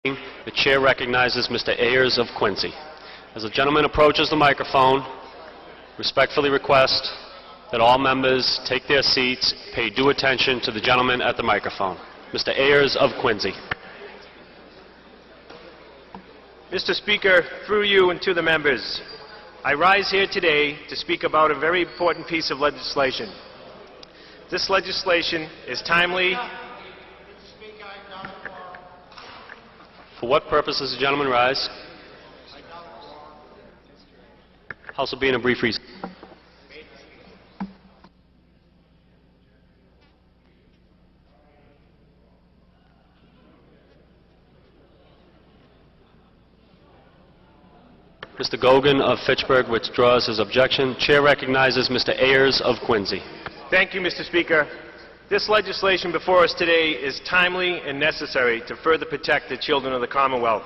The chair recognizes Mr. Ayers of Quincy. As the gentleman approaches the microphone, respectfully request that all members take their seats, pay due attention to the gentleman at the microphone. Mr. Ayers of Quincy. Mr. Speaker, through you and to the members, I rise here today to speak about a very important piece of legislation. This legislation is timely. For what purpose does the gentleman rise? House will be in a brief recess. Mr. Gogan of Fitchburg withdraws his objection. Chair recognizes Mr. Ayers of Quincy. Thank you, Mr. Speaker. This legislation before us today is timely and necessary to further protect the children of the Commonwealth.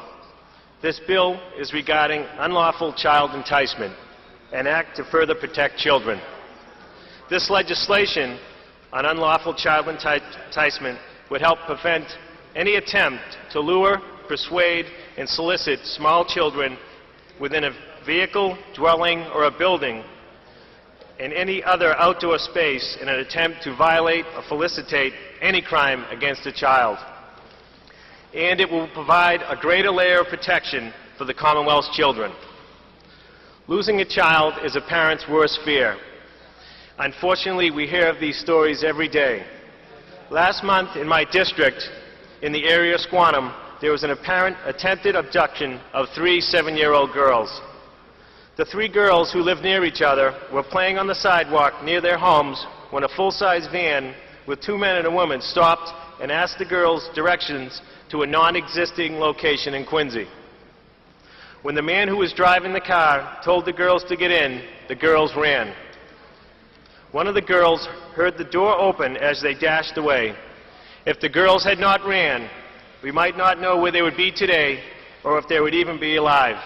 This bill is regarding unlawful child enticement, an act to further protect children. This legislation on unlawful child enticement would help prevent any attempt to lure, persuade, and solicit small children within a vehicle, dwelling, or a building in any other outdoor space in an attempt to violate or felicitate any crime against a child. And it will provide a greater layer of protection for the Commonwealth's children. Losing a child is a parent's worst fear. Unfortunately, we hear of these stories every day. Last month in my district, in the area of Squantum, there was an apparent attempted abduction of 3 7-year-old girls. The 3 girls who lived near each other were playing on the sidewalk near their homes when a full-size van with 2 men and a woman stopped and asked the girls directions to a non-existing location in Quincy. When the man who was driving the car told the girls to get in, the girls ran. One of the girls heard the door open as they dashed away. If the girls had not ran, we might not know where they would be today or if they would even be alive.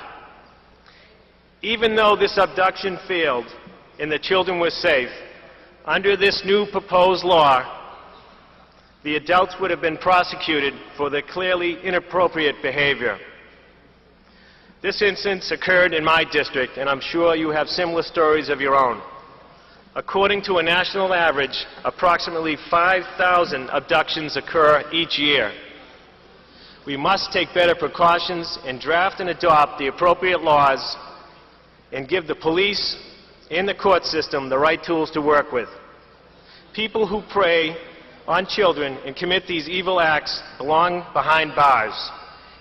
Even though this abduction failed and the children were safe, under this new proposed law, the adults would have been prosecuted for their clearly inappropriate behavior. This instance occurred in my district, and I'm sure you have similar stories of your own. According to a national average, approximately 5,000 abductions occur each year. We must take better precautions and draft and adopt the appropriate laws and give the police and the court system the right tools to work with. People who prey on children and commit these evil acts belong behind bars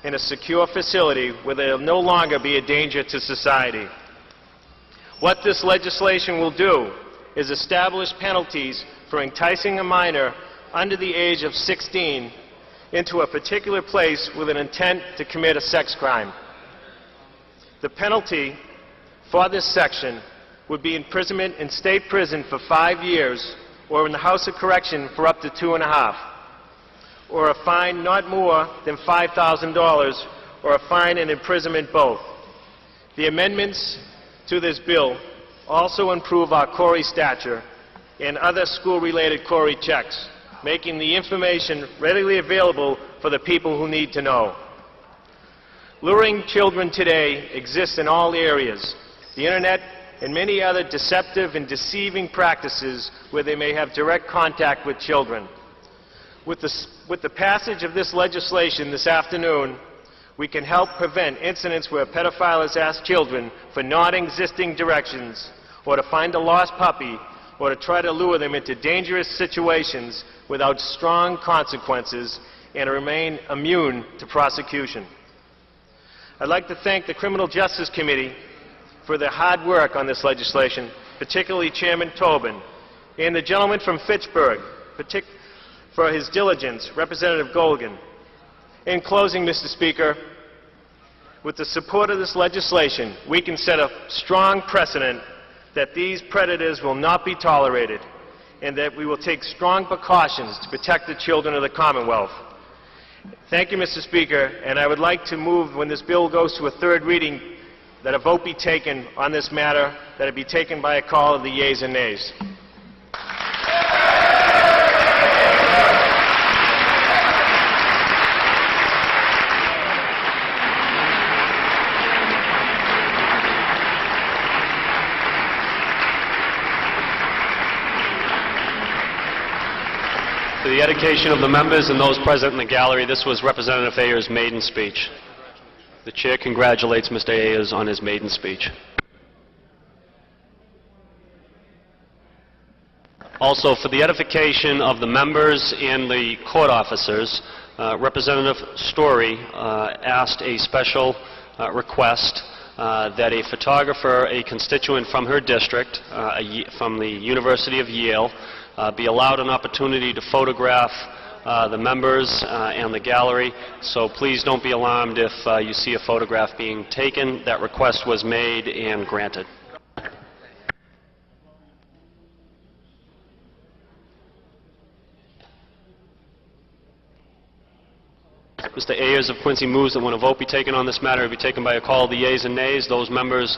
in a secure facility where they'll no longer be a danger to society. What this legislation will do is establish penalties for enticing a minor under the age of 16 into a particular place with an intent to commit a sex crime. The penalty for this section would be imprisonment in state prison for 5 years or in the House of Correction for up to 2.5, or a fine not more than $5,000 or a fine and imprisonment both. The amendments to this bill also improve our Corey stature and other school-related Corey checks, making the information readily available for the people who need to know. Luring children today exists in all areas. The internet, and many other deceptive and deceiving practices where they may have direct contact with children. With the passage of this legislation this afternoon, we can help prevent incidents where pedophiles ask children for non-existing directions, or to find a lost puppy, or to try to lure them into dangerous situations without strong consequences and remain immune to prosecution. I'd like to thank the Criminal Justice Committee for their hard work on this legislation, particularly Chairman Tobin, and the gentleman from Fitchburg for his diligence, Representative Golgan. In closing, Mr. Speaker, with the support of this legislation, we can set a strong precedent that these predators will not be tolerated and that we will take strong precautions to protect the children of the Commonwealth. Thank you, Mr. Speaker, and I would like to move, when this bill goes to a third reading, that a vote be taken on this matter, that it be taken by a call of the yeas and nays. the education of the members and those present in the gallery, this was Representative Ayers' maiden speech. The chair congratulates Mr. Ayers on his maiden speech. Also, for the edification of the members and the court officers, Representative Story asked a special request that a photographer, a constituent from her district, from the University of Yale, be allowed an opportunity to photograph the members and the gallery. So please don't be alarmed if you see a photograph being taken. That request was made and granted. Mr. Ayers of Quincy moves that when a vote be taken on this matter, it be taken by a call of the yeas and nays. Those members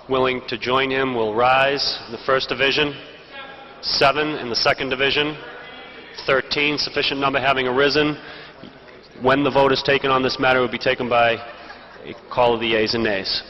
willing to join him will rise. In the first division, 7 in the second division, 13, sufficient number having arisen. When the vote is taken on this matter, it will be taken by a call of the yeas and nays.